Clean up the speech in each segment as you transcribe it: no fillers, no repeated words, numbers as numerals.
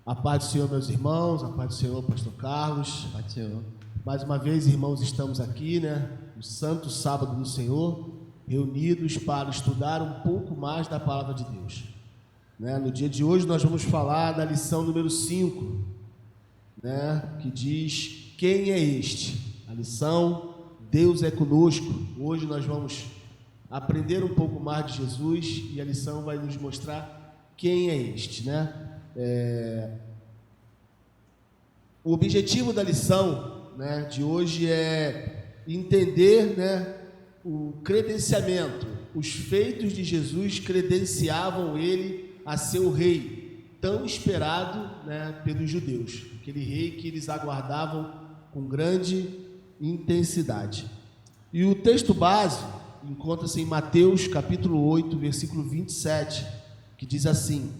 A paz do Senhor, meus irmãos, a paz do Senhor, pastor Carlos. A paz do Senhor. Mais uma vez, irmãos, estamos aqui, no santo sábado do Senhor, reunidos para estudar um pouco mais da palavra de Deus. No dia de hoje nós vamos falar da lição número 5, que diz: quem é este? A lição Deus é conosco. Hoje nós vamos aprender um pouco mais de Jesus e a lição vai nos mostrar quem é este, O objetivo da lição, de hoje é entender, o credenciamento. Os feitos de Jesus credenciavam ele a ser o rei tão esperado, pelos judeus, aquele rei que eles aguardavam com grande intensidade. E o texto base encontra-se em Mateus capítulo 8, versículo 27, que diz assim: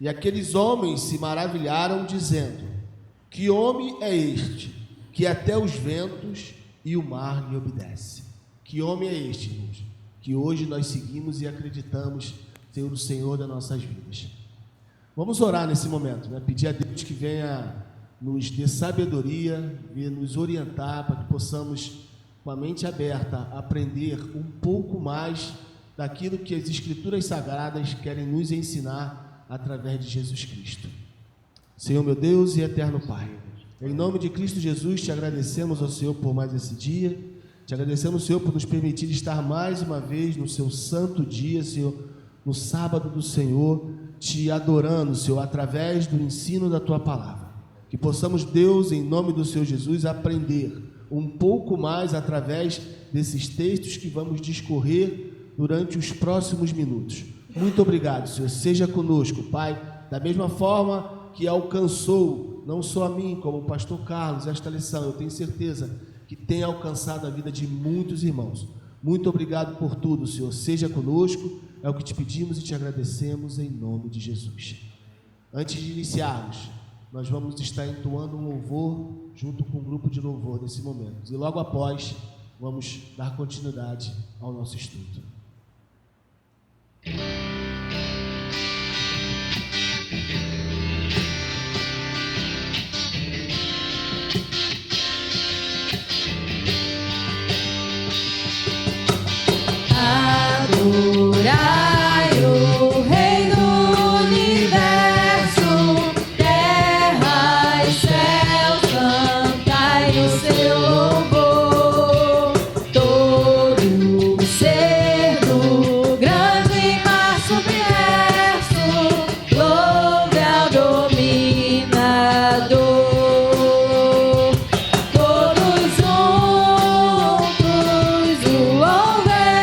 e aqueles homens se maravilharam, dizendo: que homem é este, que até os ventos e o mar lhe obedece? Que homem é este, irmãos, que hoje nós seguimos e acreditamos ser o Senhor das nossas vidas? Vamos orar nesse momento, pedir a Deus que venha nos dê sabedoria, venha nos orientar para que possamos, com a mente aberta, aprender um pouco mais daquilo que as Escrituras Sagradas querem nos ensinar através de Jesus Cristo. Senhor, meu Deus e eterno Pai, em nome de Cristo Jesus, te agradecemos ao Senhor por mais esse dia, te agradecemos, Senhor, por nos permitir estar mais uma vez no seu santo dia, Senhor, no sábado do Senhor, te adorando, Senhor, através do ensino da tua palavra. Que possamos, Deus, em nome do Senhor Jesus, aprender um pouco mais através desses textos que vamos discorrer durante os próximos minutos. Muito obrigado, Senhor. Seja conosco, Pai, da mesma forma que alcançou, não só a mim, como o pastor Carlos, esta lição. Eu tenho certeza que tem alcançado a vida de muitos irmãos. Muito obrigado por tudo, Senhor. Seja conosco, é o que te pedimos e te agradecemos em nome de Jesus. Antes de iniciarmos, nós vamos estar entoando um louvor junto com o grupo de louvor nesse momento. E logo após, vamos dar continuidade ao nosso estudo. Adorai o Rei do Universo, terra e céu, cantai o seu louvor. Todo ser do grande mar submerso, louve ao dominador. Todos juntos o louvemos,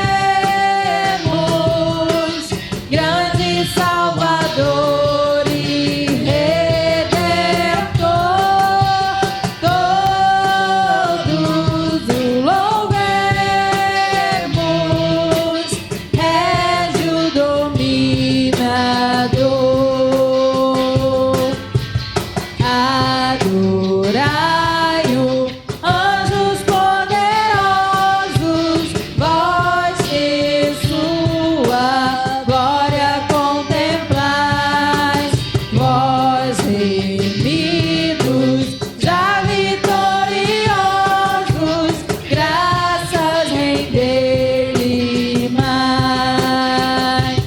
grande Salvador e Redentor. Todos o louvemos, Régio dominador. Adorai-o, anjos poderosos, vós que sua glória contemplais, vós remidos, já vitoriosos, graças render-lhe mais.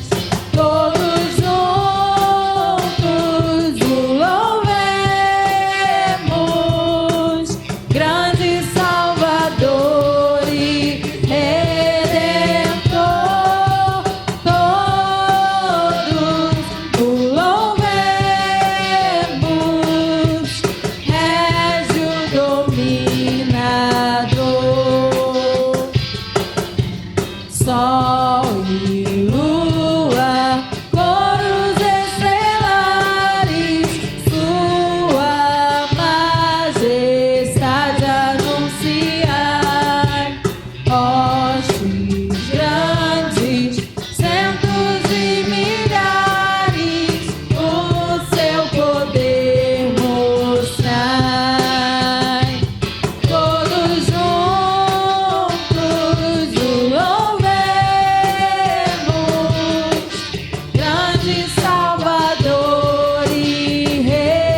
Todos juntos o louvemos, grande Salvador e Redentor. Todos o louvemos, Régio dominador. Sol e lua, coros estelares, sua majestade anunciar. Hostes grandes, centos e milhares, o seu poder mostrar. Todos juntos o louvemos, grande Salvador e Rei.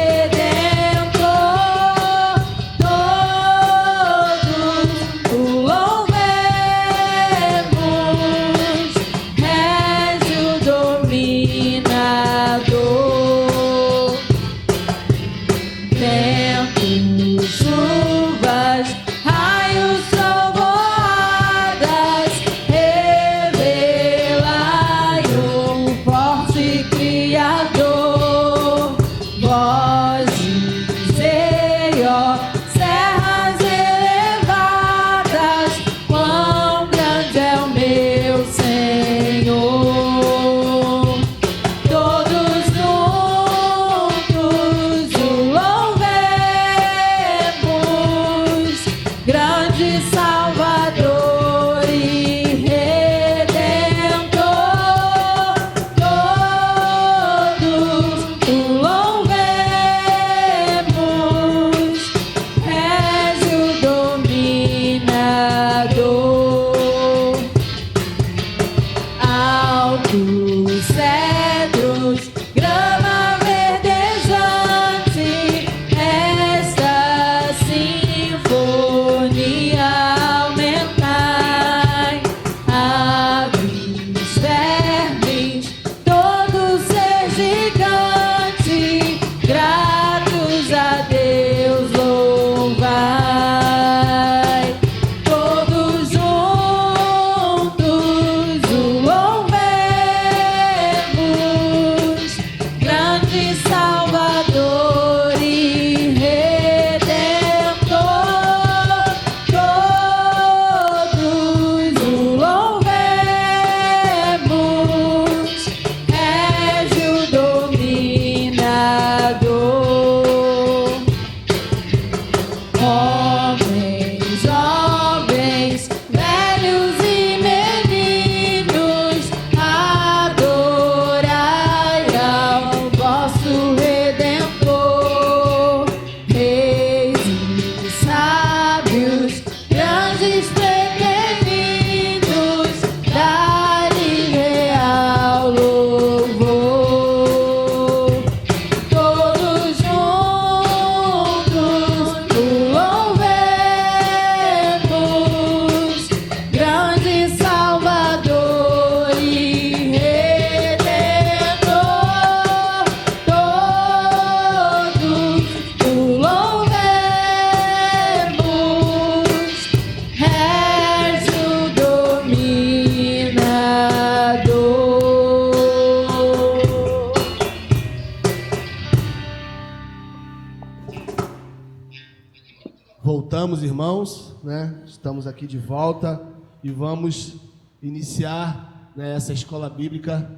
Voltamos, irmãos, né? Estamos aqui de volta e vamos iniciar, né, essa escola bíblica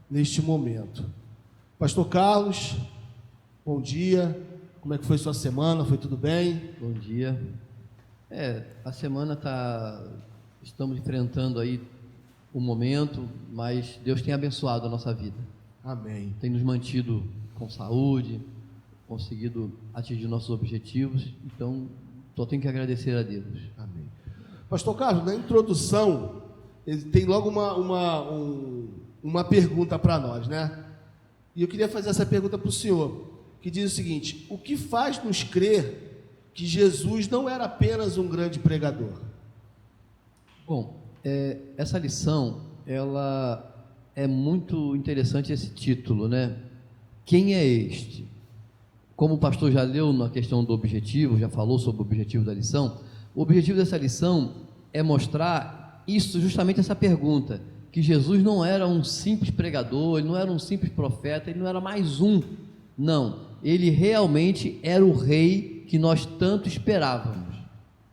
neste momento. Pastor Carlos, bom dia. Como é que foi sua semana? Foi tudo bem? Bom dia. A semana estamos enfrentando aí um momento, mas Deus tem abençoado a nossa vida. Amém. Tem nos mantido com saúde, conseguido atingir nossos objetivos, então só tenho que agradecer a Deus. Amém. Pastor Carlos, na introdução, ele tem logo uma pergunta para nós, né? E eu queria fazer essa pergunta para o senhor, que diz o seguinte: o que faz nos crer que Jesus não era apenas um grande pregador? Bom, essa lição, ela é muito interessante, esse título, né? Quem é este? Como o pastor já leu na questão do objetivo, já falou sobre o objetivo da lição, o objetivo dessa lição é mostrar isso, justamente essa pergunta, que Jesus não era um simples pregador, ele não era um simples profeta, ele não era mais um, não, ele realmente era o rei que nós tanto esperávamos,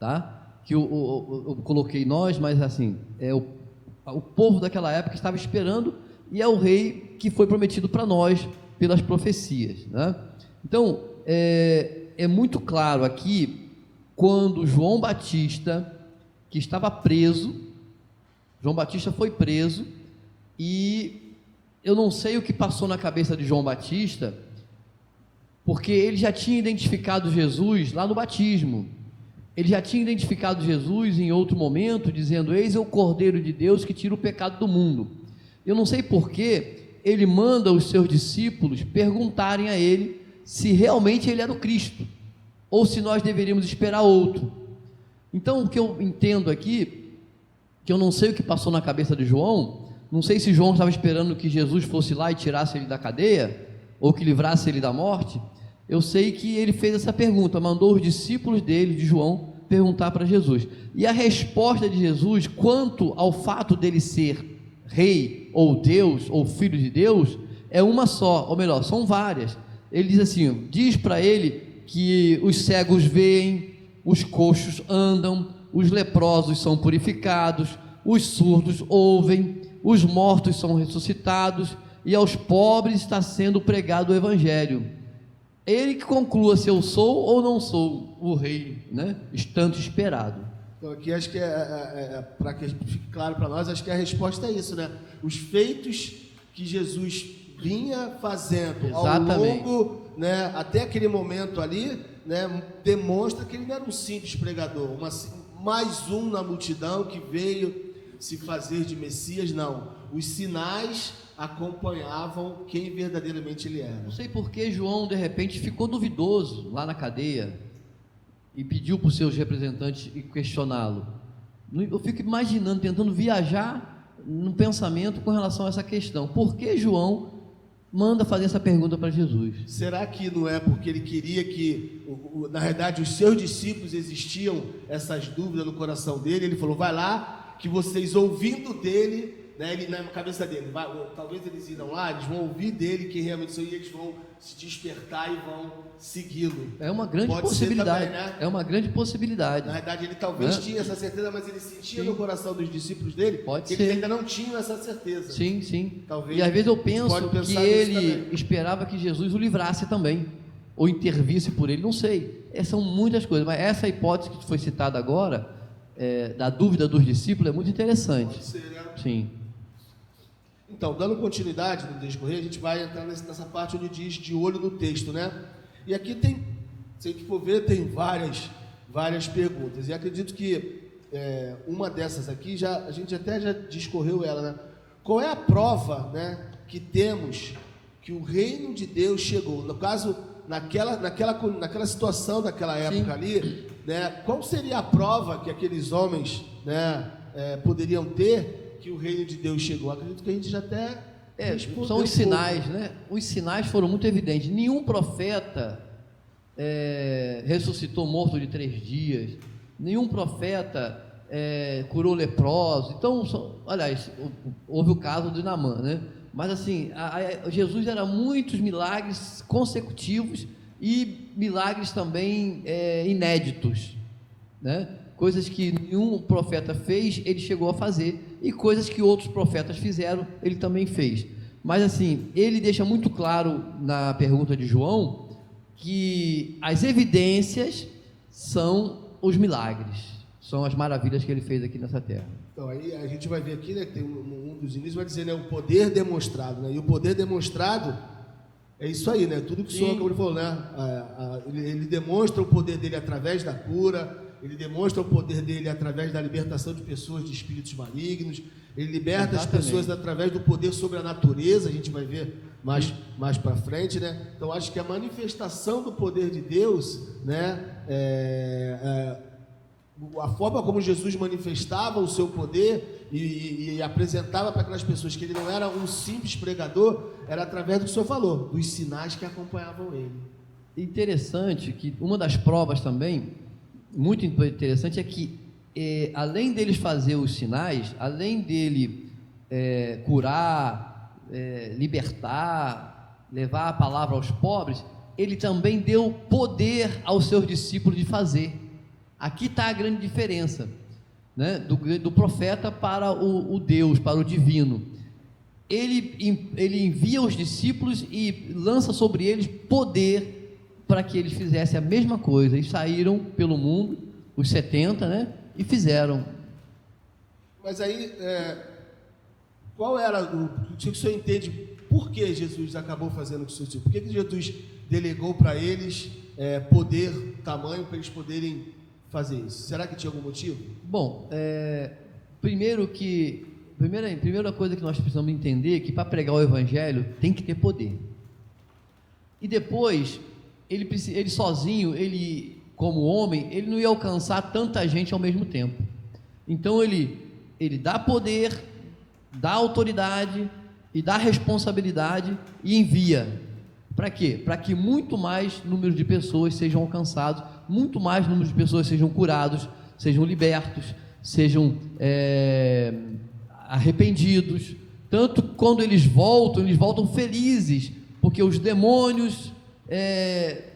tá? Que eu coloquei nós, mas assim, o povo daquela época estava esperando, e é o rei que foi prometido para nós pelas profecias, né? Então, é muito claro aqui, quando João Batista, que estava preso, João Batista foi preso, e eu não sei o que passou na cabeça de João Batista, porque ele já tinha identificado Jesus lá no batismo, ele já tinha identificado Jesus em outro momento, dizendo: eis é o Cordeiro de Deus que tira o pecado do mundo. Eu não sei porquê, ele manda os seus discípulos perguntarem a ele se realmente ele era o Cristo, ou se nós deveríamos esperar outro. Então, o que eu entendo aqui, que eu não sei o que passou na cabeça de João, não sei se João estava esperando que Jesus fosse lá e tirasse ele da cadeia, ou que livrasse ele da morte. Eu sei que ele fez essa pergunta, mandou os discípulos dele, de João, perguntar para Jesus, e a resposta de Jesus, quanto ao fato dele ser rei, ou Deus, ou filho de Deus, é uma só, ou melhor, são várias. Ele diz assim, diz para ele que os cegos veem, os coxos andam, os leprosos são purificados, os surdos ouvem, os mortos são ressuscitados, e aos pobres está sendo pregado o evangelho. Ele que conclua se eu sou ou não sou o rei, né? Tanto esperado. Então aqui acho que para que fique claro para nós, acho que a resposta é isso, né? Os feitos que Jesus vinha fazendo Exatamente. ao longo, né, até aquele momento ali, né, demonstra que ele não era um simples pregador, mais um na multidão que veio se fazer de Messias, não. Os sinais acompanhavam quem verdadeiramente ele era. Não sei por que João de repente ficou duvidoso lá na cadeia e pediu para os seus representantes questioná-lo. Eu fico imaginando, tentando viajar no pensamento com relação a essa questão. Por que João manda fazer essa pergunta para Jesus? Será que não é porque ele queria que, na verdade, os seus discípulos existiam essas dúvidas no coração dele? Ele falou: vai lá, que vocês ouvindo dele, né, ele, na cabeça dele, talvez eles irão lá, eles vão ouvir dele que realmente são, e eles vão se despertar e vão segui-lo. É uma grande Pode possibilidade. Também, né? É uma grande possibilidade. Na verdade, ele talvez tinha essa certeza, mas ele sentia no coração dos discípulos dele Pode que ser. eles ainda não tinham essa certeza. Sim, sim. Talvez e às vezes eu penso pode que pensar nisso ele também. esperava que Jesus o livrasse também, ou intervisse por ele, não sei. São muitas coisas, mas essa hipótese que foi citada agora, da dúvida dos discípulos, é muito interessante. Pode ser, né? Sim. Então, dando continuidade no discorrer, a gente vai entrar nessa parte onde diz de olho no texto, né? E aqui tem, se a gente for ver, tem várias perguntas. E acredito que uma dessas aqui, a gente até já discorreu ela, né? Qual é a prova, né, que temos que o reino de Deus chegou? No caso, naquela situação daquela época ali, né? Qual seria a prova que aqueles homens, né, poderiam ter que o reino de Deus chegou? Acredito que a gente já até São os sinais, né? Os sinais foram muito evidentes. Nenhum profeta ressuscitou morto de 3 dias. Nenhum profeta curou leproso. Então, aliás, houve o caso de Naamã, né? Mas assim, Jesus era muitos milagres consecutivos e milagres também inéditos. né? Coisas que nenhum profeta fez, ele chegou a fazer, e coisas que outros profetas fizeram, ele também fez. Mas assim, ele deixa muito claro na pergunta de João que as evidências são os milagres, são as maravilhas que ele fez aqui nessa terra. Então, aí a gente vai ver aqui, né, que tem um dos inícios, vai dizer, né, o poder demonstrado, né, e o poder demonstrado é isso aí, né, tudo que o senhor acabou de falar, né, ele demonstra o poder dele através da cura, ele demonstra o poder dele através da libertação de pessoas de espíritos malignos, ele liberta as pessoas através do poder sobre a natureza, a gente vai ver mais para frente, né, então acho que a manifestação do poder de Deus, né, a forma como Jesus manifestava o seu poder e apresentava para aquelas pessoas que ele não era um simples pregador, era através do que o senhor falou, dos sinais que acompanhavam ele. Interessante que uma das provas também, muito interessante, é que além deles fazer os sinais, além dele curar, libertar, levar a palavra aos pobres, ele também deu poder aos seus discípulos de fazer. Aqui está a grande diferença, né, do profeta para o Deus, para o divino. Ele envia os discípulos e lança sobre eles poder para que eles fizessem a mesma coisa. E saíram pelo mundo, os 70, né, e fizeram. Mas aí, qual era o que o senhor entende? Por que Jesus acabou fazendo com os seus discípulos? Por que Jesus delegou para eles poder, tamanho, para eles poderem fazer isso? Será que tinha algum motivo? Bom, primeira coisa que nós precisamos entender é que para pregar o evangelho tem que ter poder. E depois, ele sozinho, ele como homem, ele não ia alcançar tanta gente ao mesmo tempo. Então ele dá poder, dá autoridade e dá responsabilidade e envia. Para quê? Para que muito mais número de pessoas sejam alcançados, muito mais número de pessoas sejam curados, sejam libertos, sejam arrependidos. Tanto quando eles voltam felizes, porque os demônios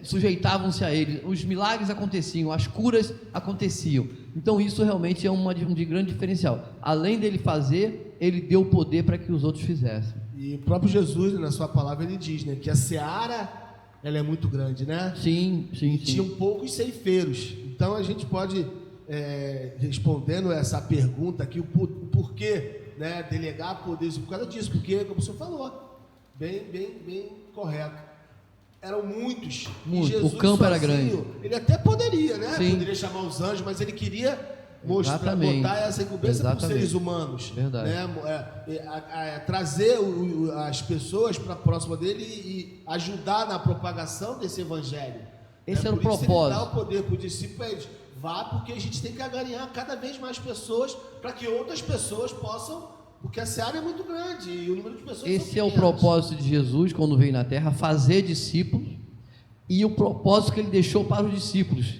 sujeitavam-se a eles, os milagres aconteciam, as curas aconteciam. Então isso realmente é um de grande diferencial. Além dele fazer, ele deu poder para que os outros fizessem. E o próprio Jesus, na sua palavra, ele diz, né, que a seara, ela é muito grande, né? Sim. Tinham poucos ceifeiros. Então a gente pode, respondendo essa pergunta aqui, o porquê, né, delegar poderes, por causa disso, porque, como o senhor falou, bem correto. Eram muitos. Muito. E Jesus, o campo sozinho, era grande. Ele até poderia, né? Sim. Poderia chamar os anjos, mas ele queria mostrar, Exatamente. botar essa incumbência para os seres humanos. Verdade. Né? Trazer as pessoas para próxima dele e ajudar na propagação desse evangelho. Esse era o Por isso propósito. ele dá o poder para o discípulo, eles vá, porque a gente tem que ganhar cada vez mais pessoas para que outras pessoas possam, porque a seara é muito grande e o número de pessoas Esse é o propósito de Jesus quando veio na terra, fazer discípulos, e o propósito que ele deixou para os discípulos: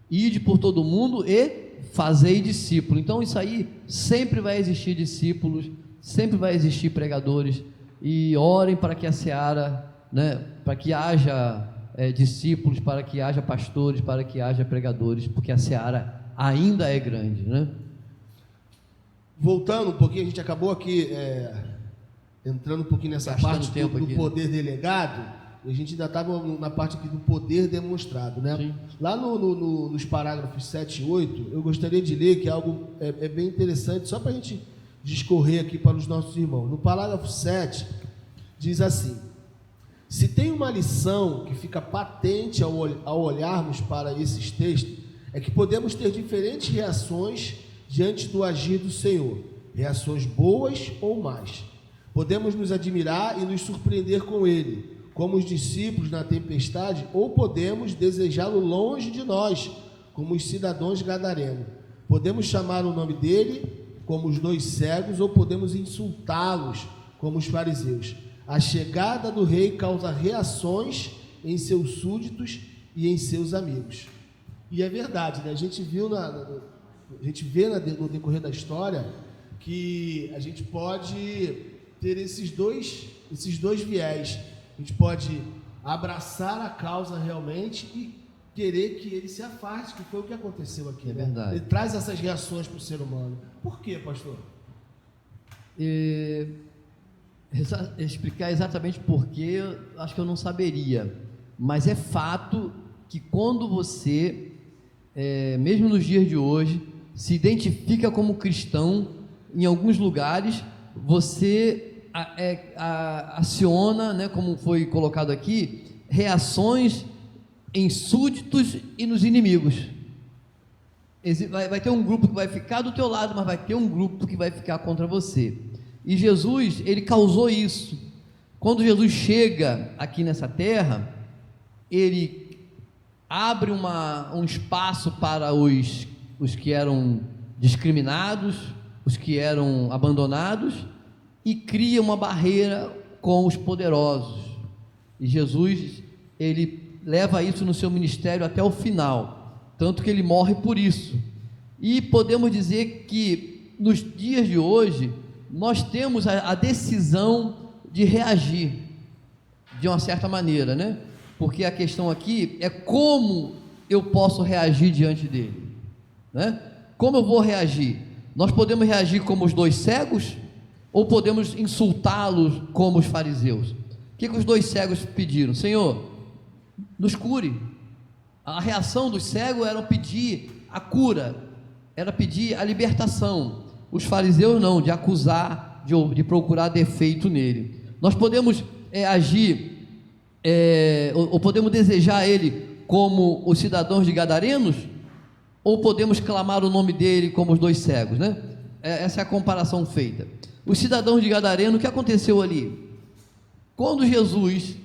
ide por todo mundo e fazei discípulo. Então isso aí, sempre vai existir discípulos, sempre vai existir pregadores, e orem para que a seara, né, para que haja discípulos, para que haja pastores, para que haja pregadores, porque a seara ainda é grande, né? Voltando um pouquinho, a gente acabou aqui entrando um pouquinho nessa Gastando parte tempo do aqui, poder delegado, e a gente ainda estava na parte aqui do poder demonstrado, né? Sim. Lá nos parágrafos 7 e 8, eu gostaria de ler que é algo bem interessante, só para a gente discorrer aqui para os nossos irmãos. No parágrafo 7, diz assim: se tem uma lição que fica patente ao olharmos para esses textos, é que podemos ter diferentes reações diante do agir do Senhor, reações boas ou más. Podemos nos admirar e nos surpreender com Ele, como os discípulos na tempestade, ou podemos desejá-lo longe de nós, como os cidadãos gadarenos. Podemos chamar o nome dele, como os 2 cegos, ou podemos insultá-los, como os fariseus. A chegada do rei causa reações em seus súditos e em seus amigos. E é verdade, né? A gente vê no decorrer da história que a gente pode ter esses dois viés. A gente pode abraçar a causa realmente e querer que ele se afaste, que foi o que aconteceu aqui. É né? verdade. Ele traz essas reações para o ser humano. Por quê, pastor? Explicar exatamente porquê, acho que eu não saberia, mas é fato que quando você, mesmo nos dias de hoje, se identifica como cristão, em alguns lugares, você aciona, né, como foi colocado aqui, reações em súditos e nos inimigos. Vai ter um grupo que vai ficar do teu lado, mas vai ter um grupo que vai ficar contra você. E Jesus, ele causou isso. Quando Jesus chega aqui nessa terra, ele abre um espaço para os que eram discriminados, os que eram abandonados, e cria uma barreira com os poderosos. E Jesus, ele leva isso no seu ministério até o final, tanto que ele morre por isso. E podemos dizer que nos dias de hoje nós temos a decisão de reagir de uma certa maneira, né? Porque a questão aqui é como eu posso reagir diante dele, né? Como eu vou reagir? Nós podemos reagir como os 2 cegos ou podemos insultá-los como os fariseus? O que os 2 cegos pediram? Senhor, nos cure. A reação dos cegos era pedir a cura, era pedir a libertação. Os fariseus não, de acusar, de procurar defeito nele. Nós podemos agir, ou podemos desejar ele como os cidadãos de Gadarenos, ou podemos clamar o nome dele como os 2 cegos, né? Essa é a comparação feita. Os cidadãos de Gadareno, o que aconteceu ali? Quando Jesus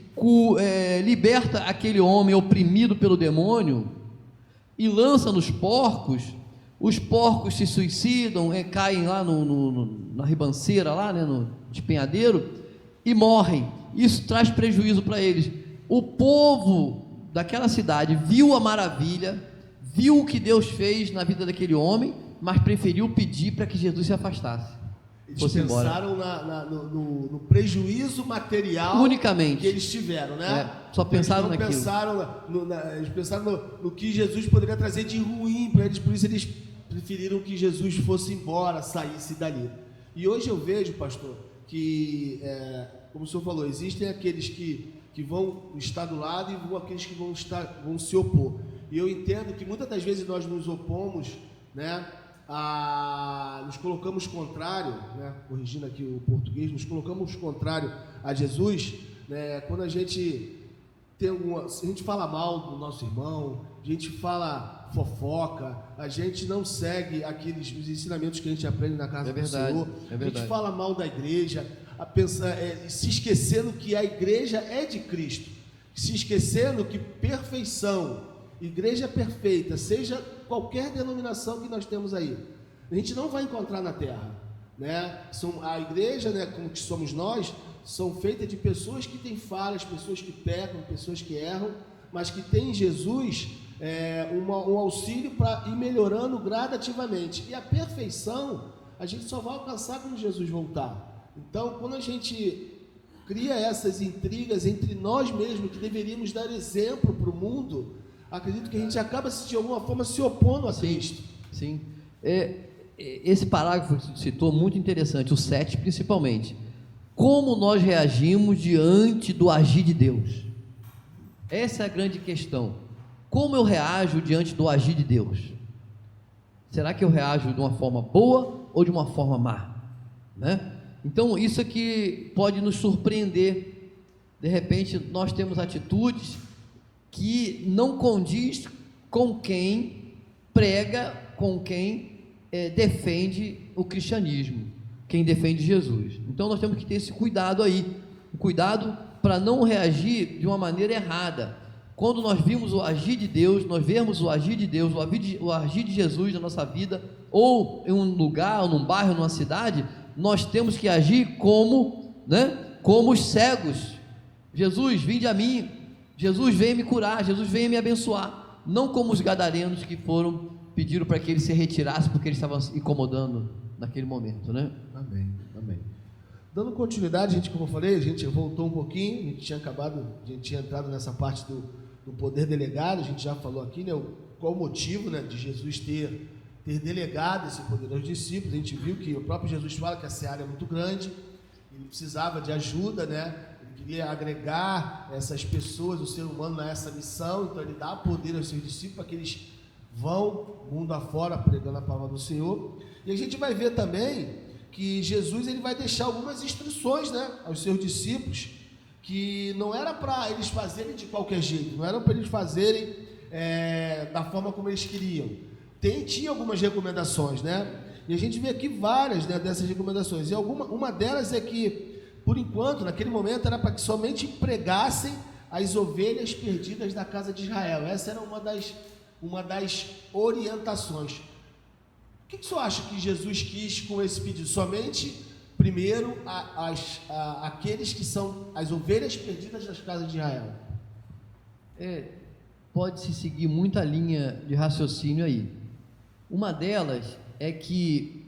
liberta aquele homem oprimido pelo demônio e lança nos porcos, os porcos se suicidam, caem lá na ribanceira, lá, né, no despenhadeiro, e morrem. Isso traz prejuízo para eles. O povo daquela cidade viu a maravilha, viu o que Deus fez na vida daquele homem, mas preferiu pedir para que Jesus se afastasse. Eles pensaram no prejuízo material unicamente que eles tiveram, né? Só pensaram naquilo. Eles pensaram no que Jesus poderia trazer de ruim para eles, por isso eles preferiram que Jesus fosse embora, saísse dali. E hoje eu vejo, pastor, que, como o senhor falou, existem aqueles que vão estar do lado e aqueles que vão se opor. E eu entendo que muitas das vezes nós nos opomos, né? Nos colocamos contrário, né, corrigindo aqui o português, nos colocamos contrário a Jesus, né, quando a gente fala mal do nosso irmão, a gente fala fofoca, a gente não segue os ensinamentos que a gente aprende na casa do Senhor, a gente fala mal da igreja, se esquecendo que a igreja é de Cristo, se esquecendo que perfeição, igreja perfeita, seja qualquer denominação que nós temos aí, a gente não vai encontrar na terra, né? A igreja, né, como que somos nós, são feitas de pessoas que têm falhas, pessoas que pecam, pessoas que erram, mas que tem em Jesus um auxílio para ir melhorando gradativamente. E a perfeição a gente só vai alcançar quando Jesus voltar. Então, quando a gente cria essas intrigas entre nós mesmos, que deveríamos dar exemplo para o mundo, acredito que a gente acaba, de alguma forma, se opondo a Cristo. Sim. Esse parágrafo que você citou, muito interessante, o 7 principalmente. Como nós reagimos diante do agir de Deus? Essa é a grande questão. Como eu reajo diante do agir de Deus? Será que eu reajo de uma forma boa ou de uma forma má? Né? Então, isso aqui pode nos surpreender. De repente, nós temos atitudes que não condiz com quem prega, com quem defende o cristianismo, quem defende Jesus. Então nós temos que ter esse cuidado aí, cuidado para não reagir de uma maneira errada. Quando nós vimos o agir de Deus, nós vemos o agir de Deus, o agir de Jesus na nossa vida, ou em um lugar, ou num bairro, numa cidade, nós temos que agir como os cegos. Jesus, vinde a mim. Jesus veio me curar, Jesus veio me abençoar, não como os gadarenos que pediram para que ele se retirasse porque ele estava incomodando naquele momento, né? Amém, amém. Dando continuidade, como eu falei, a gente voltou um pouquinho, a gente tinha entrado nessa parte do poder delegado, a gente já falou aqui, né, qual o motivo, né, de Jesus ter delegado esse poder aos discípulos. A gente viu que o próprio Jesus fala que a seara é muito grande, ele precisava de ajuda, né, ele queria agregar essas pessoas, o ser humano, a essa missão, então ele dá poder aos seus discípulos para que eles vão mundo afora pregando a palavra do Senhor. E a gente vai ver também que Jesus ele vai deixar algumas instruções, né, aos seus discípulos, que não era para eles fazerem de qualquer jeito, não era para eles fazerem da forma como eles queriam. Tinha algumas recomendações, né? E a gente vê aqui várias, né, dessas recomendações. E uma delas é que, por enquanto, naquele momento, era para que somente pregassem as ovelhas perdidas da casa de Israel. Essa era uma das orientações. O que o senhor acha que Jesus quis com esse pedido? Somente, primeiro, aqueles que são as ovelhas perdidas das casas de Israel. Pode-se seguir muita linha de raciocínio aí. Uma delas é que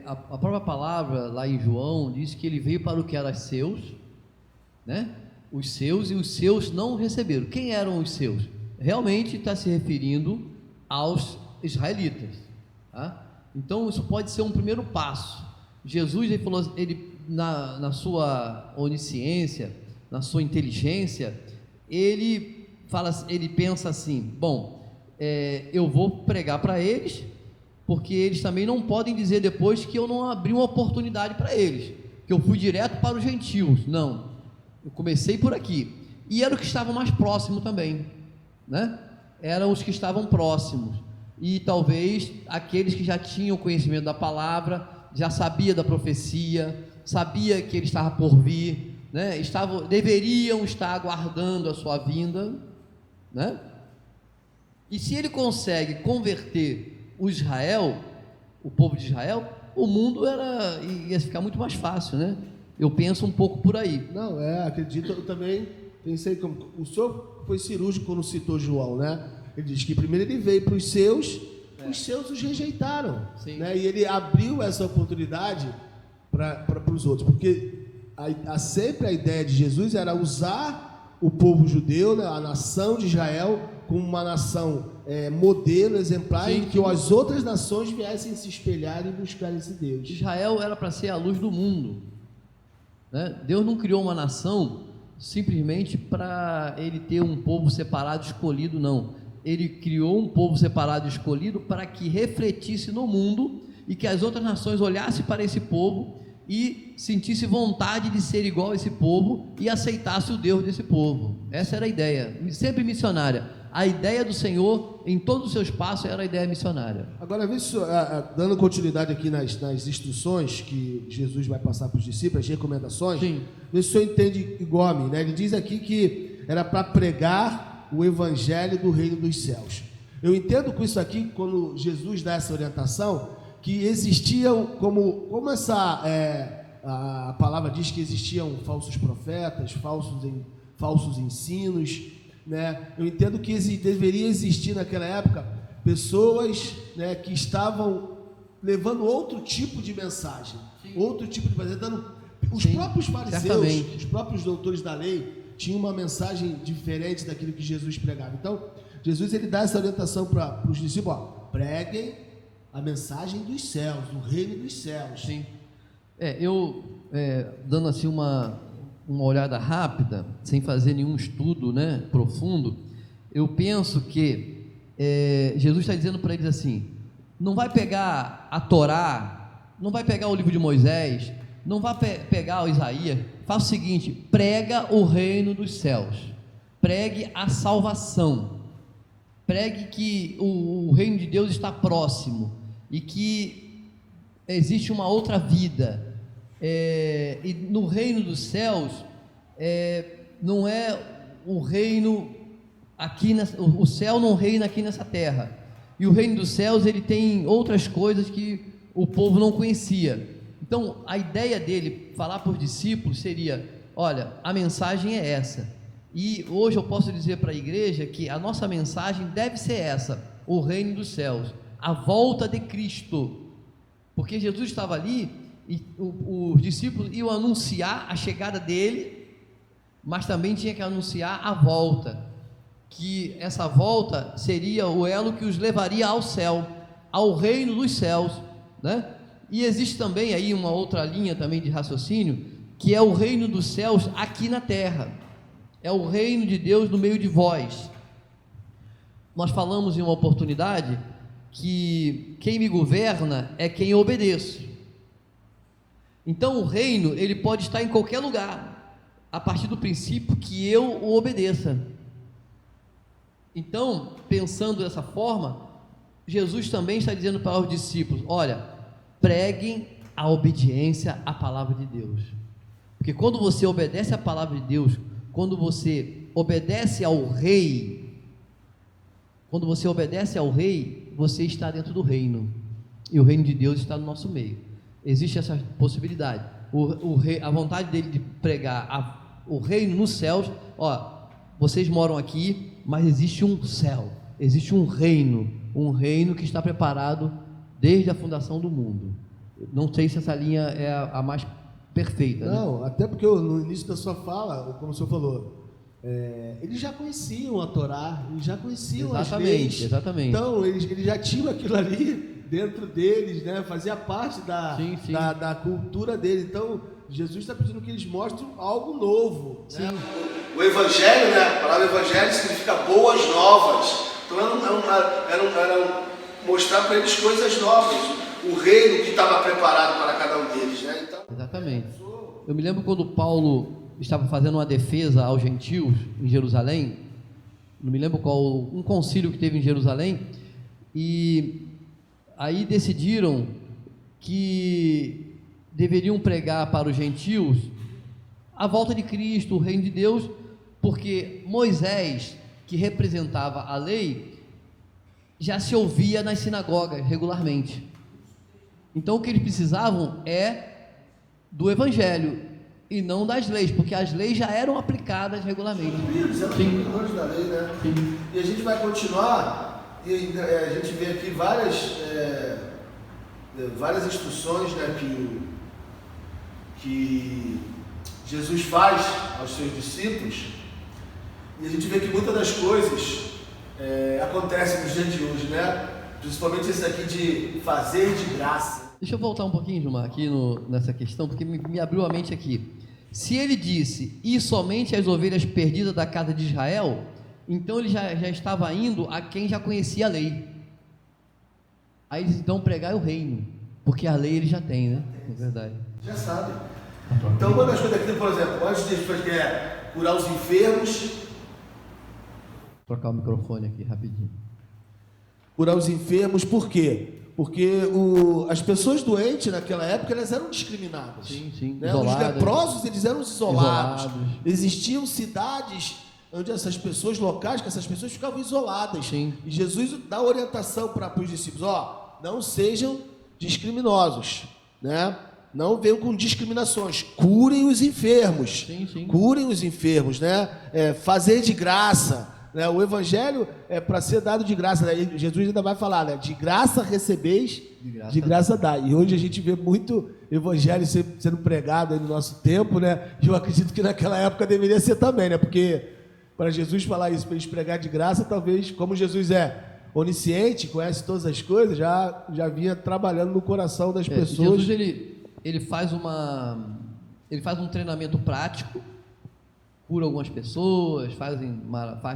a própria palavra lá em João diz que ele veio para o que era seus, né? Os seus, e os seus não receberam. Quem eram os seus? Realmente está se referindo aos israelitas, tá? Então isso pode ser um primeiro passo. Jesus, ele falou, na sua onisciência, na sua inteligência, ele pensa assim: bom, eu vou pregar para eles, porque eles também não podem dizer depois que eu não abri uma oportunidade para eles, que eu fui direto para os gentios. Não, eu comecei por aqui, e era o que estavam mais próximo também, né? Eram os que estavam próximos, e talvez aqueles que já tinham conhecimento da palavra, já sabia da profecia, sabia que ele estava por vir, né? Deveriam estar aguardando a sua vinda, né? E se ele consegue converter o povo de Israel, o mundo ia ficar muito mais fácil, né? Eu penso um pouco por aí. Não, acredito, eu também pensei como o senhor foi cirúrgico quando citou João, né? Ele diz que primeiro ele veio para os seus, os seus os rejeitaram, né? E ele abriu essa oportunidade para os outros, porque sempre a ideia de Jesus era usar o povo judeu, né, a nação de Israel, como uma nação modelo, exemplar, em que as outras nações viessem se espelhar e buscar esse Deus. Israel era para ser a luz do mundo, né? Deus não criou uma nação simplesmente para ele ter um povo separado, escolhido, não. Ele criou um povo separado e escolhido para que refletisse no mundo e que as outras nações olhassem para esse povo e sentisse vontade de ser igual a esse povo e aceitasse o Deus desse povo. Essa era a ideia, sempre missionária. A ideia do Senhor, em todos os seus passos, era a ideia missionária. Agora, vê se, dando continuidade aqui nas instruções que Jesus vai passar para os discípulos, as recomendações, sim, vê se o senhor entende igual a mim, né? Ele diz aqui que era para pregar o evangelho do reino dos céus. Eu entendo com isso aqui, quando Jesus dá essa orientação, que existiam, como a palavra diz que existiam falsos profetas, falsos ensinos, né? Eu entendo que deveria existir naquela época pessoas, né, que estavam levando outro tipo de mensagem, os próprios fariseus, certamente, os próprios doutores da lei tinham uma mensagem diferente daquilo que Jesus pregava. Então, Jesus ele dá essa orientação para os discípulos: preguem a mensagem dos céus, do reino dos céus. Sim. Dando assim uma olhada rápida, sem fazer nenhum estudo, né, profundo, eu penso que Jesus está dizendo para eles assim: não vai pegar a Torá, não vai pegar o livro de Moisés, não vai pegar o Isaías, faça o seguinte: prega o reino dos céus, pregue a salvação, pregue que o reino de Deus está próximo e que existe uma outra vida. E no reino dos céus não é o reino aqui, o céu não reina aqui nessa terra, e o reino dos céus ele tem outras coisas que o povo não conhecia. Então a ideia dele falar para os discípulos seria: olha, a mensagem é essa, e hoje eu posso dizer para a igreja que a nossa mensagem deve ser essa: o reino dos céus, a volta de Cristo, porque Jesus estava ali e os discípulos iam anunciar a chegada dele, mas também tinha que anunciar a volta. que essa volta seria o elo que os levaria ao céu, ao reino dos céus, né? E existe também aí uma outra linha também de raciocínio, que é o reino dos céus aqui na terra, é o reino de Deus no meio de vós. Nós falamos em uma oportunidade que quem me governa é quem eu obedeço. Então o reino, ele pode estar em qualquer lugar, a partir do princípio que eu o obedeça. Então, pensando dessa forma, Jesus também está dizendo para os discípulos: olha, preguem a obediência à palavra de Deus, porque quando você obedece à palavra de Deus, quando você obedece ao rei, você está dentro do reino, e o reino de Deus está no nosso meio. Existe essa possibilidade. A vontade dele de pregar o reino nos céus. Ó, vocês moram aqui, mas existe um céu, existe um reino que está preparado desde a fundação do mundo. Não sei se essa linha é a mais perfeita. Não, né? Até porque no início da sua fala, como o senhor falou, eles já conheciam a Torá, eles já conheciam as leis. Exatamente. Então, eles já tinham aquilo ali dentro deles, né? Fazia parte da cultura deles. Então, Jesus está pedindo que eles mostrem algo novo. Né? O Evangelho, né? A palavra Evangelho significa boas novas. Então, era mostrar para eles coisas novas. O reino que estava preparado para cada um deles, né? Então, exatamente. Eu me lembro quando Paulo estava fazendo uma defesa aos gentios em Jerusalém, não me lembro qual, um concílio que teve em Jerusalém, e aí decidiram que deveriam pregar para os gentios a volta de Cristo, o reino de Deus, porque Moisés, que representava a lei, já se ouvia nas sinagogas regularmente. Então o que eles precisavam é do Evangelho e não das leis, porque as leis já eram aplicadas regularmente. Eles eram cumpridores da lei, né? Sim. E a gente vai continuar, e a gente vê aqui várias instruções, né, que Jesus faz aos seus discípulos, e a gente vê que muitas das coisas acontecem nos dias de hoje, né? Principalmente esse aqui de fazer de graça. Deixa eu voltar um pouquinho, Gilmar, aqui nessa questão, porque me abriu a mente aqui. Se ele disse, e somente as ovelhas perdidas da casa de Israel, então ele já estava indo a quem já conhecia a lei. Aí eles então pregar o reino, porque a lei ele já tem, né? É verdade. Já sabe. Então uma das coisas aqui, por exemplo, antes de curar os enfermos. Vou trocar o microfone aqui rapidinho. Curar os enfermos, por quê? Porque as pessoas doentes naquela época, elas eram discriminadas. Sim, né? Os leprosos, eles eram isolados. Existiam cidades onde essas pessoas locais, que essas pessoas ficavam isoladas. Sim. E Jesus dá orientação para os discípulos: não sejam discriminosos, né? Não venham com discriminações, curem os enfermos. Sim. Curem os enfermos, né? Fazer de graça. Né? O Evangelho é para ser dado de graça, né? Jesus ainda vai falar, né? De graça recebeis, de graça dá. E hoje a gente vê muito Evangelho sendo pregado aí no nosso tempo, né? E eu acredito que naquela época deveria ser também, né? Porque para Jesus falar isso, para eles pregar de graça, talvez, como Jesus é onisciente, conhece todas as coisas, já vinha trabalhando no coração das pessoas. Jesus ele faz um treinamento prático, cura algumas pessoas, faz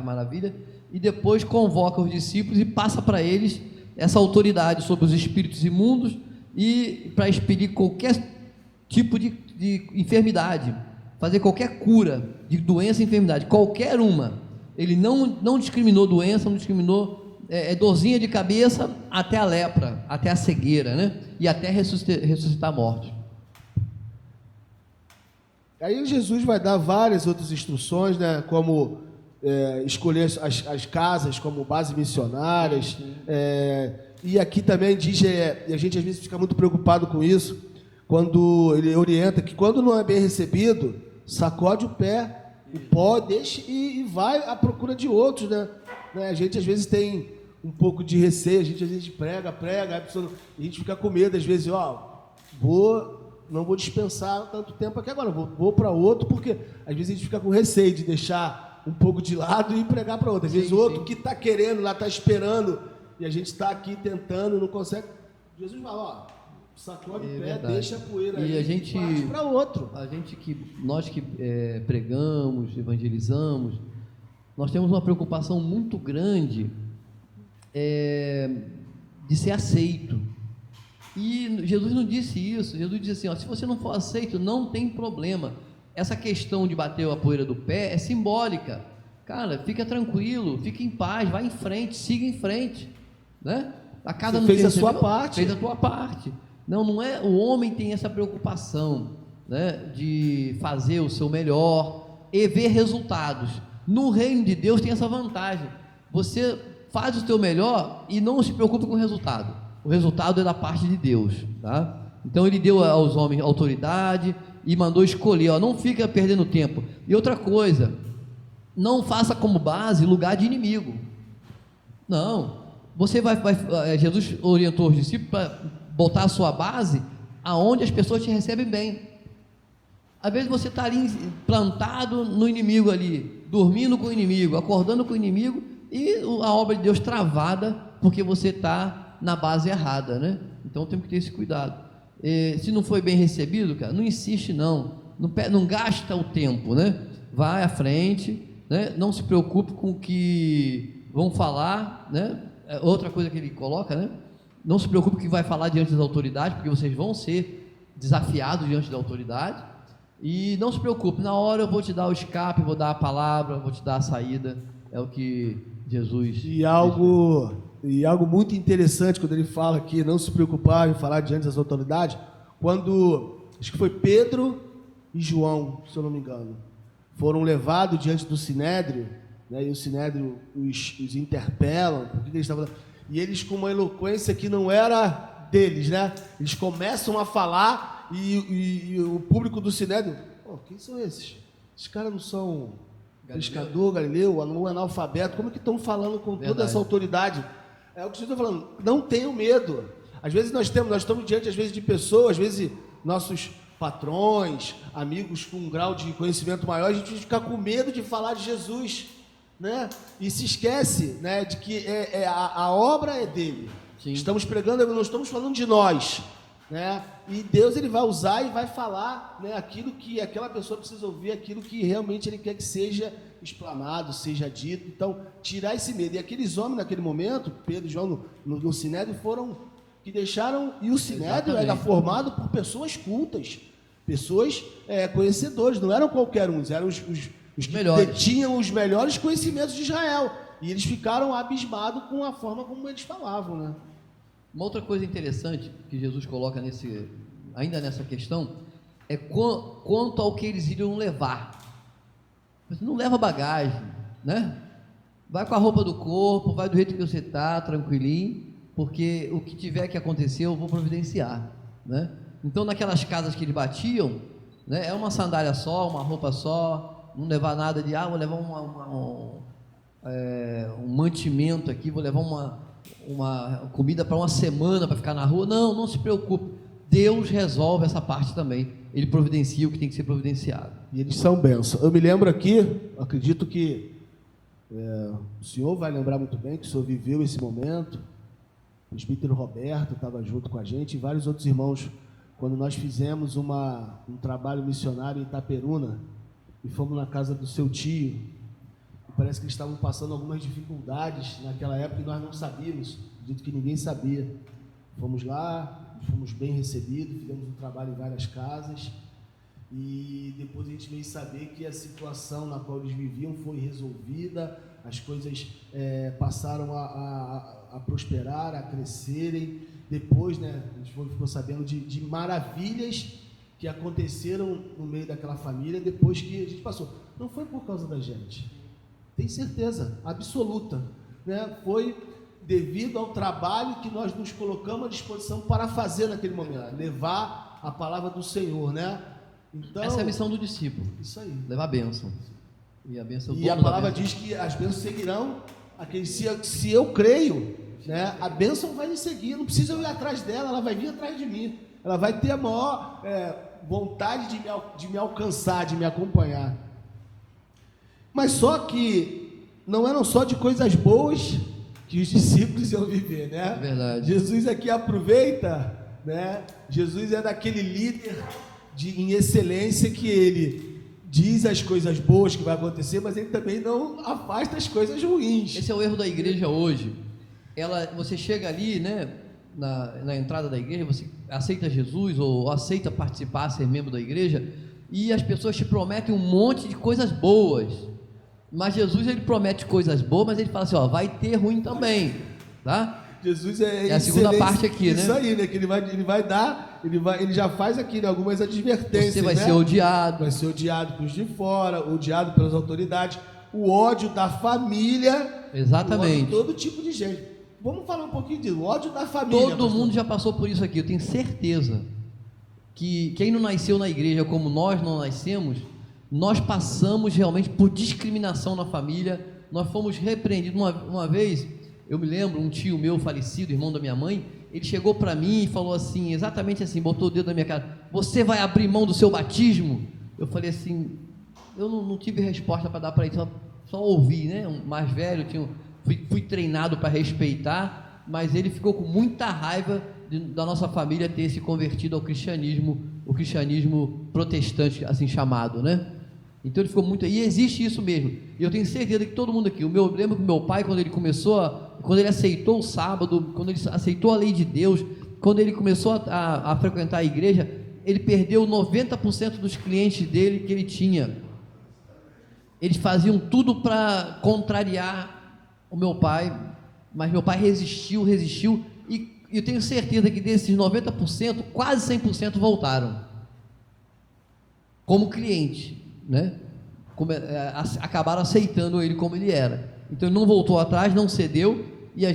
maravilha, e depois convoca os discípulos e passa para eles essa autoridade sobre os espíritos imundos e para expelir qualquer tipo de enfermidade, fazer qualquer cura de doença e enfermidade, qualquer uma. Ele não discriminou doença, não discriminou dorzinha de cabeça até a lepra, até a cegueira, né? E até ressuscitar mortos. Aí Jesus vai dar várias outras instruções, né? Como escolher as casas como base missionárias. E aqui também diz, e a gente às vezes fica muito preocupado com isso, quando ele orienta que quando não é bem recebido, sacode o pé, o pó, deixa e vai à procura de outros, né? A gente às vezes tem um pouco de receio, a gente prega, a gente fica com medo, às vezes, não vou dispensar tanto tempo aqui agora, vou para outro, porque às vezes a gente fica com receio de deixar um pouco de lado e pregar para outro. Às vezes o outro que está querendo lá, está esperando, e a gente está aqui tentando, não consegue. Jesus fala, ó, sacode o pé, verdade. deixa a poeira E aí a gente, parte para outro. Nós que pregamos, evangelizamos, nós temos uma preocupação muito grande de ser aceito. E Jesus não disse isso. Jesus disse assim, ó, se você não for aceito, não tem problema. Essa questão de bater a poeira do pé é simbólica. Cara, fica tranquilo, fica em paz, vai em frente, siga em frente, né? A cada Você fez a sua parte. Fez a tua parte. Não é, o homem tem essa preocupação, né, de fazer o seu melhor e ver resultados. No reino de Deus tem essa vantagem. Você faz o seu melhor e não se preocupa com o resultado. O resultado é da parte de Deus, tá? Então ele deu aos homens autoridade e mandou escolher, ó, não fica perdendo tempo. E outra coisa, não faça como base lugar de inimigo. Não, você Jesus orientou os discípulos para botar a sua base aonde as pessoas te recebem bem. Às vezes você está ali plantado no inimigo ali, dormindo com o inimigo, acordando com o inimigo, e a obra de Deus travada porque você está na base errada, né? Então temos que ter esse cuidado. Se não foi bem recebido, cara, não insiste não gasta o tempo, né? Vai à frente, né? Não se preocupe com o que vão falar, né? Outra coisa que ele coloca, né? Não se preocupe com o que vai falar diante das autoridades, porque vocês vão ser desafiados diante da autoridade. E não se preocupe, na hora eu vou te dar o escape, vou dar a palavra, vou te dar a saída. É o que Jesus... E algo muito interessante quando ele fala que não se preocupar em falar diante das autoridades, quando, acho que foi Pedro e João, se eu não me engano, foram levados diante do Sinédrio, né, e o Sinédrio os interpelam, por que eles estavam... E eles, com uma eloquência que não era deles, né? Eles começam a falar e o público do Sinédrio, quem são esses? Esses caras não são pescador, Galileu, ou analfabeto, como é que estão falando com toda essa autoridade? É o que Jesus está falando, não tenham medo. Às vezes nós estamos diante, às vezes, de pessoas, às vezes nossos patrões, amigos com um grau de conhecimento maior, a gente fica com medo de falar de Jesus, né? E se esquece, né, de que a obra é dele. Sim. Estamos pregando, não estamos falando de nós, né? E Deus, ele vai usar e vai falar, né, aquilo que aquela pessoa precisa ouvir, aquilo que realmente ele quer que seja explanado, seja dito. Então, tirar esse medo. E aqueles homens naquele momento, Pedro e João no Sinédrio, foram que deixaram, e o Sinédrio era formado por pessoas cultas, pessoas conhecedores, não eram qualquer uns, eram os que detinham os melhores conhecimentos de Israel, e eles ficaram abismados com a forma como eles falavam, né? Uma outra coisa interessante que Jesus coloca ainda nessa questão é quanto ao que eles iriam levar. Você não leva bagagem, né? Vai com a roupa do corpo, vai do jeito que você está, tranquilinho, porque o que tiver que acontecer eu vou providenciar, né? Então, naquelas casas que eles batiam, né, é uma sandália só, uma roupa só, não levar nada de, vou levar um mantimento aqui, vou levar uma comida para uma semana para ficar na rua. Não se preocupe, Deus resolve essa parte também, ele providencia o que tem que ser providenciado. E eles são bênçãos. Eu me lembro aqui, acredito que o senhor vai lembrar muito bem, que o senhor viveu esse momento, o presbítero Roberto estava junto com a gente e vários outros irmãos, quando nós fizemos um trabalho missionário em Itaperuna, e fomos na casa do seu tio, e parece que eles estavam passando algumas dificuldades naquela época e nós não sabíamos, acredito que ninguém sabia. Fomos lá, fomos bem recebidos, fizemos um trabalho em várias casas, e depois a gente veio saber que a situação na qual eles viviam foi resolvida, as coisas passaram a prosperar, a crescerem. Depois, né, a gente ficou sabendo de maravilhas que aconteceram no meio daquela família depois que a gente passou. Não foi por causa da gente, tem certeza absoluta, né? Foi devido ao trabalho que nós nos colocamos à disposição para fazer naquele momento, levar a palavra do Senhor, né? Então, essa é a missão do discípulo. Isso aí. Levar a bênção. E a palavra diz que as bênçãos seguirão aqueles. Se eu creio, né, a bênção vai me seguir. Não precisa eu ir atrás dela, ela vai vir atrás de mim. Ela vai ter a maior vontade de me alcançar, de me acompanhar. Mas só que não eram só de coisas boas que os discípulos iam viver, né? Verdade. Jesus aqui aproveita, né? Jesus é daquele líder em excelência que ele diz as coisas boas que vai acontecer, mas ele também não afasta as coisas ruins. Esse é o erro da igreja hoje. Você chega ali, né, na entrada da igreja, você aceita Jesus ou aceita participar, ser membro da igreja, e as pessoas te prometem um monte de coisas boas. Mas Jesus, ele promete coisas boas, mas ele fala assim, ó, vai ter ruim também, tá? Jesus é a segunda parte aqui, isso né? Aí, né? Que ele já faz aqui, né, algumas advertências. Você vai, né? ser odiado. Vai ser odiado pelos de fora, odiado pelas autoridades, o ódio da família. Exatamente. O ódio de todo tipo de gente. Vamos falar um pouquinho disso, o ódio da família. Todo mundo já passou por isso aqui, eu tenho certeza que quem não nasceu na igreja como nós não nascemos, nós passamos realmente por discriminação na família, nós fomos repreendidos. Uma vez, eu me lembro, um tio meu falecido, irmão da minha mãe, ele chegou para mim e falou assim, exatamente assim, botou o dedo na minha cara, você vai abrir mão do seu batismo? Eu falei assim, eu não tive resposta para dar para ele, só ouvi, né? Um mais velho, fui treinado para respeitar, mas ele ficou com muita raiva da nossa família ter se convertido ao cristianismo, o cristianismo protestante, assim chamado, né? Então ele ficou muito... E existe isso mesmo. E eu tenho certeza que todo mundo aqui... Eu lembro que meu pai, quando ele aceitou o sábado, quando ele aceitou a lei de Deus, quando ele começou a frequentar a igreja, ele perdeu 90% dos clientes dele que ele tinha. Eles faziam tudo para contrariar o meu pai, mas meu pai resistiu, e eu tenho certeza que desses 90%, quase 100% voltaram como cliente, né? Acabaram aceitando ele como ele era. Então ele não voltou atrás, não cedeu, e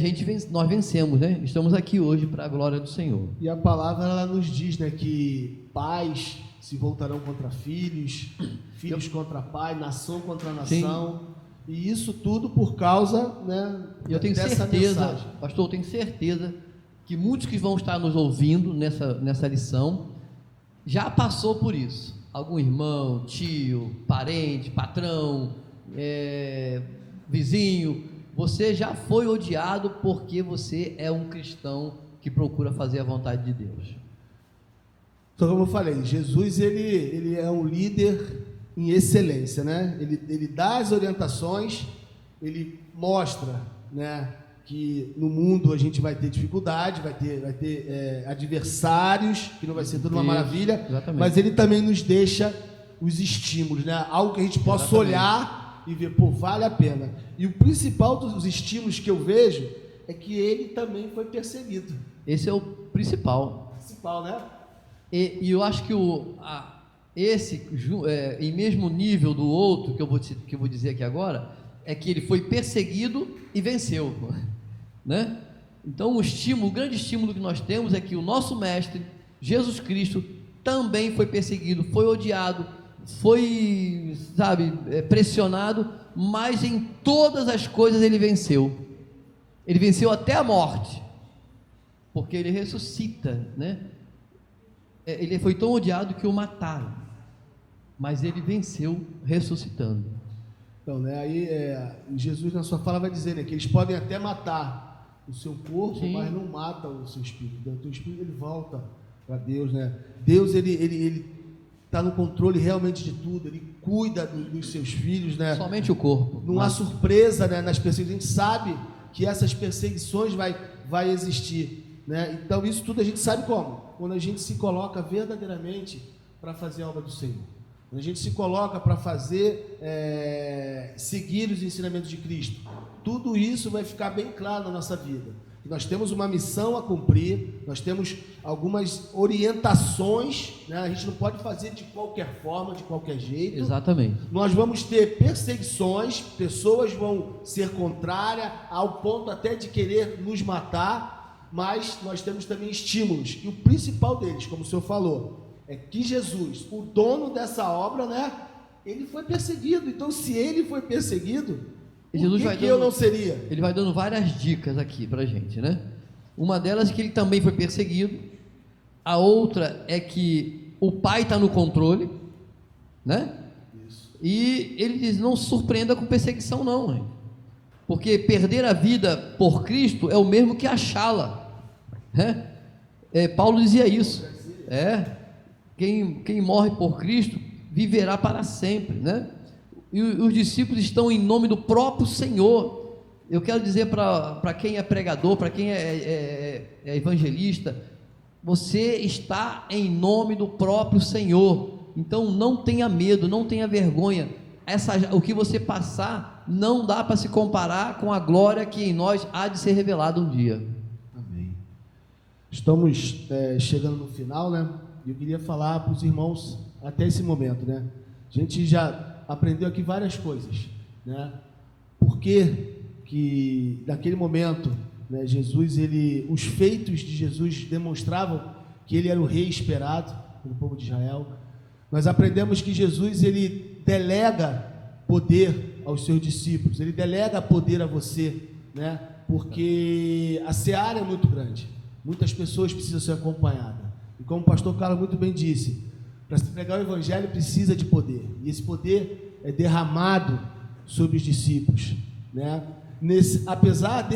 nós vencemos, né? Estamos aqui hoje para a glória do Senhor. E a palavra, ela nos diz, né, que pais se voltarão contra filhos, filhos contra pai, nação contra nação. Sim. E isso tudo por causa, né, eu tenho dessa certeza, mensagem. Pastor, eu tenho certeza que muitos que vão estar nos ouvindo nessa lição já passou por isso. Algum irmão, tio, parente, patrão, vizinho, você já foi odiado porque você é um cristão que procura fazer a vontade de Deus. Então, como eu falei, Jesus ele é um líder em excelência, né? Ele dá as orientações, ele mostra, né, que no mundo a gente vai ter dificuldade, vai ter adversários, que não vai ser tudo uma maravilha, exatamente. Mas ele também nos deixa os estímulos, né? Algo que a gente possa olhar e ver, pô, vale a pena. E o principal dos estímulos que eu vejo é que ele também foi perseguido. Esse é o principal. Principal, né? E eu acho que em mesmo nível do outro, que eu vou dizer aqui agora, é que ele foi perseguido e venceu, né? Então o grande estímulo que nós temos é que o nosso mestre, Jesus Cristo, também foi perseguido, foi odiado, foi, pressionado, mas em todas as coisas ele venceu. Ele venceu até a morte, porque ele ressuscita, né? Ele foi tão odiado que o mataram, mas ele venceu ressuscitando. Então, né, aí Jesus na sua fala vai dizer, né, que eles podem até matar o seu corpo, sim, mas não matam o seu espírito. O teu espírito, ele volta para Deus, né? Deus, ele está no controle realmente de tudo, ele cuida dos seus filhos, né? Somente o corpo. Não há surpresa, né, nas perseguições. A gente sabe que essas perseguições vai existir, né? Então isso tudo a gente sabe como? Quando a gente se coloca verdadeiramente para fazer a obra do Senhor. Quando a gente se coloca para seguir os ensinamentos de Cristo. Tudo isso vai ficar bem claro na nossa vida. Nós temos uma missão a cumprir, nós temos algumas orientações, né? A gente não pode fazer de qualquer forma, de qualquer jeito. Exatamente. Nós vamos ter perseguições, pessoas vão ser contrárias, ao ponto até de querer nos matar, mas nós temos também estímulos. E o principal deles, como o senhor falou, é que Jesus, o dono dessa obra, né? Ele foi perseguido. Então, se ele foi perseguido, Jesus por que eu não seria? Ele vai dando várias dicas aqui para a gente, né? Uma delas é que ele também foi perseguido. A outra é que o pai está no controle, né? Isso. E ele diz: não se surpreenda com perseguição, não, hein? Porque perder a vida por Cristo é o mesmo que achá-la, né? Paulo dizia isso. Quem morre por Cristo viverá para sempre, né? E os discípulos estão em nome do próprio Senhor. Eu quero dizer para quem é pregador, para quem é evangelista, você está em nome do próprio Senhor. Então não tenha medo, não tenha vergonha. O que você passar não dá para se comparar com a glória que em nós há de ser revelada um dia. Amém. Estamos chegando no final, né? E eu queria falar para os irmãos até esse momento, né? A gente já aprendeu aqui várias coisas, né? Por que naquele momento, né, os feitos de Jesus demonstravam que ele era o rei esperado pelo povo de Israel. Nós aprendemos que Jesus, ele delega poder aos seus discípulos, ele delega poder a você, né? Porque a seara é muito grande, muitas pessoas precisam ser acompanhadas, e como o pastor Carlos muito bem disse, para se pregar o evangelho precisa de poder, e esse poder é derramado sobre os discípulos, né? Apesar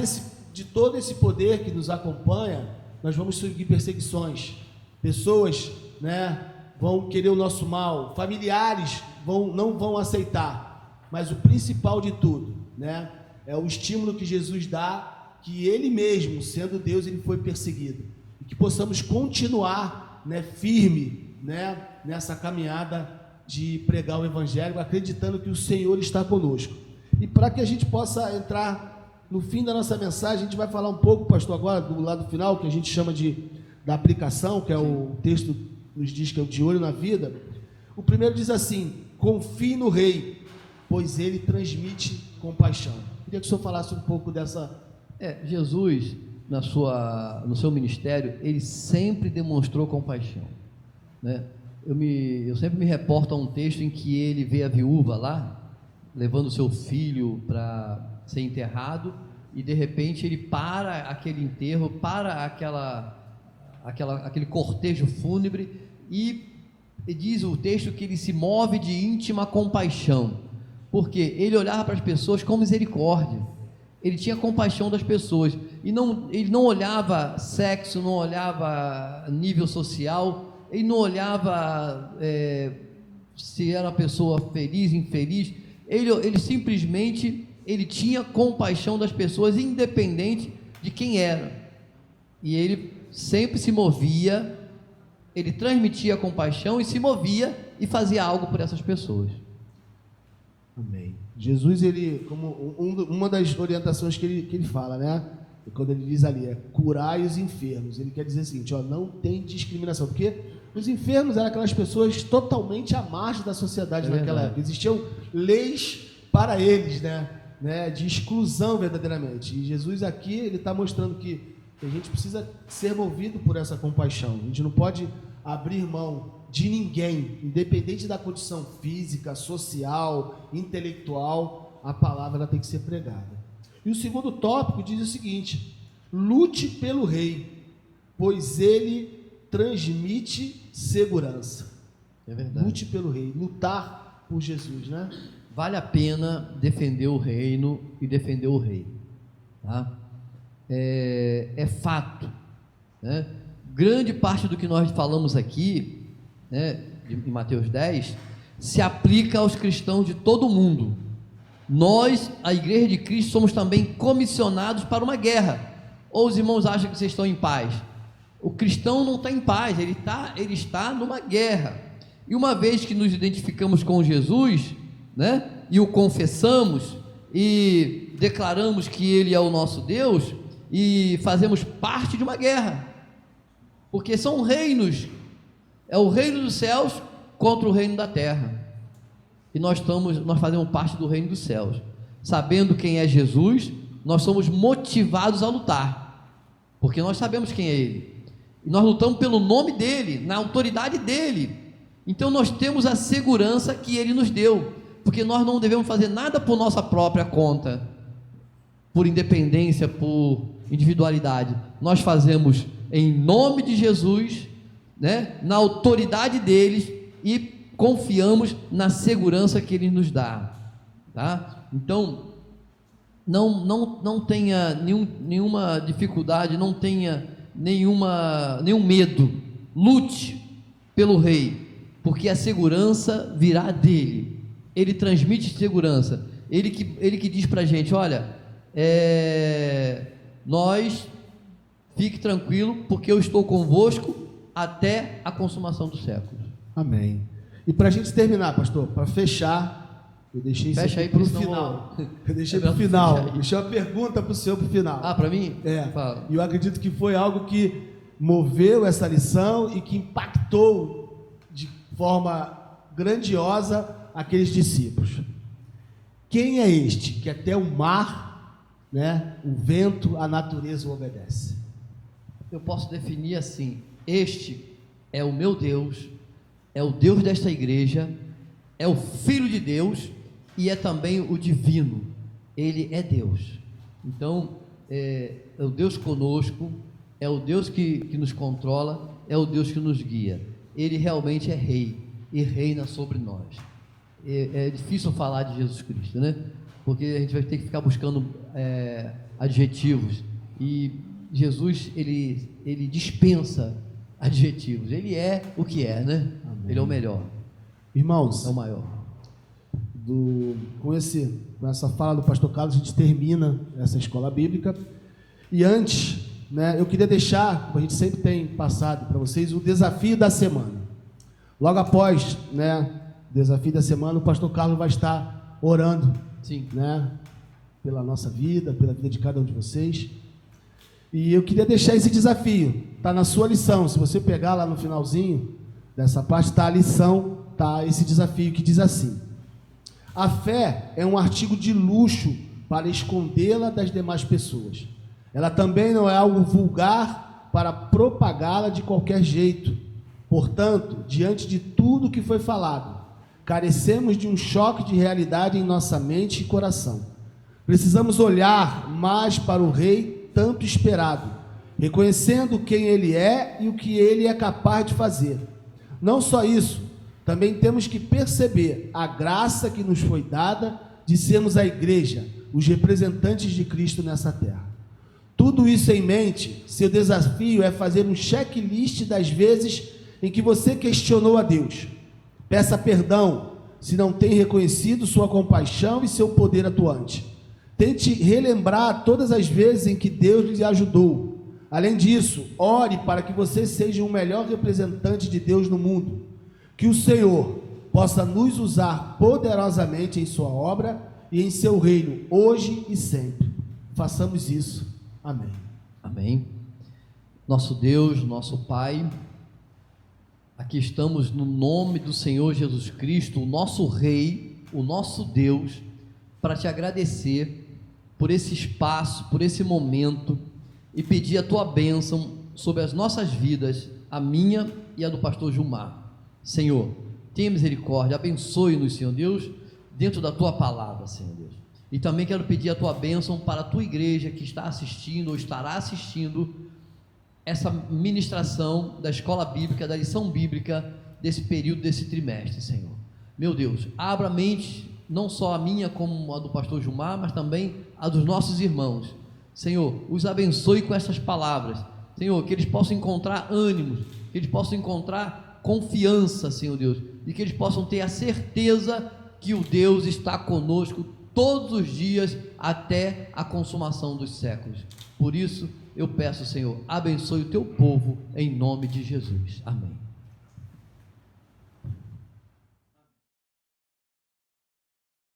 de todo esse poder que nos acompanha, nós vamos seguir perseguições, pessoas, né, vão querer o nosso mal, familiares não vão aceitar, mas o principal de tudo, né, é o estímulo que Jesus dá, que ele mesmo, sendo Deus, ele foi perseguido, e que possamos continuar, né, firme, né, nessa caminhada de pregar o evangelho, acreditando que o Senhor está conosco. E para que a gente possa entrar no fim da nossa mensagem, a gente vai falar um pouco, pastor, agora do lado final, que a gente chama da aplicação, que é o texto nos diz que é o de olho na vida. O primeiro diz assim: confie no rei, pois ele transmite compaixão. Queria que o senhor falasse um pouco dessa... Jesus, no seu ministério, ele sempre demonstrou compaixão, né? Eu sempre me reporto a um texto em que ele vê a viúva lá, levando seu filho para ser enterrado, e de repente ele para aquele enterro, para aquele cortejo fúnebre, e diz o texto que ele se move de íntima compaixão, porque ele olhava para as pessoas com misericórdia, ele tinha compaixão das pessoas, e ele não olhava sexo, não olhava nível social, ele não olhava se era uma pessoa feliz, infeliz. Ele simplesmente tinha compaixão das pessoas, independente de quem era, e ele sempre se movia, ele transmitia compaixão e se movia e fazia algo por essas pessoas. Amém. Jesus, ele, como uma das orientações que ele fala, né, quando ele diz ali, curai os enfermos, ele quer dizer o seguinte, não tem discriminação, porque os enfermos eram aquelas pessoas totalmente à margem da sociedade naquela época, existiam leis para eles, né, de exclusão verdadeiramente, e Jesus aqui, ele está mostrando que a gente precisa ser movido por essa compaixão, a gente não pode abrir mão de ninguém, independente da condição física, social, intelectual, a palavra ela tem que ser pregada. E o segundo tópico diz o seguinte: lute pelo rei, pois ele transmite segurança. É verdade. Lute pelo rei, lutar por Jesus, né? Vale a pena defender o reino e defender o rei, tá? É fato, né? Grande parte do que nós falamos aqui, né, em Mateus 10, se aplica aos cristãos de todo o mundo. Nós, a Igreja de Cristo, somos também comissionados para uma guerra. Ou os irmãos acham que vocês estão em paz? O cristão não está em paz, ele está numa guerra. E uma vez que nos identificamos com Jesus, né, e o confessamos, e declaramos que Ele é o nosso Deus, e fazemos parte de uma guerra, porque são reinos, é o reino dos céus contra o reino da terra, e nós fazemos parte do reino dos céus, sabendo quem é Jesus, nós somos motivados a lutar, porque nós sabemos quem é Ele, e nós lutamos pelo nome dEle, na autoridade dEle, então nós temos a segurança que Ele nos deu, porque nós não devemos fazer nada por nossa própria conta, por independência, por individualidade, nós fazemos em nome de Jesus, né, na autoridade deles, e confiamos na segurança que Ele nos dá, tá? Então, não tenha nenhuma dificuldade, não tenha nenhum medo, lute pelo Rei, porque a segurança virá dele. Ele transmite segurança. Ele que diz para a gente: olha, nós, fique tranquilo, porque eu estou convosco até a consumação dos séculos. Amém. E para a gente terminar, pastor, para fechar, eu deixei isso Fecha aí para o senão final. Eu deixei É para o melhor final. fechar aí. Deixei uma pergunta para o senhor para o final. Ah, para mim? Fala. E eu acredito que foi algo que moveu essa lição e que impactou de forma grandiosa aqueles discípulos. Quem é este que até o mar, né, o vento, a natureza o obedece? Eu posso definir assim: este é o meu Deus, é o Deus desta igreja, é o Filho de Deus e é também o divino. Ele é Deus. Então, é o Deus conosco, é o Deus que nos controla, é o Deus que nos guia. Ele realmente é Rei e reina sobre nós. É difícil falar de Jesus Cristo, né? Porque a gente vai ter que ficar buscando adjetivos, e Jesus, ele dispensa adjetivos. Ele é o que é, né? Amém. Ele é o melhor, Irmãos, é o maior. com essa fala do pastor Carlos, a gente termina essa escola bíblica. E antes, né, eu queria deixar, como a gente sempre tem passado para vocês, o desafio da semana. Logo após, né, o desafio da semana, o pastor Carlos vai estar orando, Sim. né, pela nossa vida, pela vida de cada um de vocês. E eu queria deixar esse desafio, está na sua lição. Se você pegar lá no finalzinho dessa parte, está a lição, está esse desafio que diz assim: a fé é um artigo de luxo para escondê-la das demais pessoas. Ela também não é algo vulgar para propagá-la de qualquer jeito. Portanto, diante de tudo que foi falado, carecemos de um choque de realidade em nossa mente e coração. Precisamos olhar mais para o Rei tanto esperado, reconhecendo quem Ele é e o que Ele é capaz de fazer. Não só isso, também temos que perceber a graça que nos foi dada de sermos a igreja, os representantes de Cristo nessa terra. Tudo isso em mente, seu desafio é fazer um checklist das vezes em que você questionou a Deus. Peça perdão se não tem reconhecido sua compaixão e seu poder atuante. Tente relembrar todas as vezes em que Deus lhe ajudou. Além disso, ore para que você seja o melhor representante de Deus no mundo. Que o Senhor possa nos usar poderosamente em sua obra e em seu reino, hoje e sempre. Façamos isso. Amém. Amém. Nosso Deus, nosso Pai, aqui estamos no nome do Senhor Jesus Cristo, o nosso Rei, o nosso Deus, para te agradecer por esse espaço, por esse momento, e pedir a tua bênção sobre as nossas vidas, a minha e a do pastor Gilmar. Senhor, tenha misericórdia, abençoe-nos, Senhor Deus, dentro da tua palavra, Senhor Deus. E também quero pedir a tua bênção para a tua igreja que está assistindo ou estará assistindo essa ministração da escola bíblica, da lição bíblica desse período, desse trimestre, Senhor. Meu Deus, abra a mente, não só a minha como a do pastor Gilmar, mas também a dos nossos irmãos. Senhor, os abençoe com essas palavras. Senhor, que eles possam encontrar ânimo, que eles possam encontrar confiança, Senhor Deus, e que eles possam ter a certeza que o Deus está conosco todos os dias até a consumação dos séculos. Por isso eu peço, Senhor, abençoe o teu povo em nome de Jesus. Amém.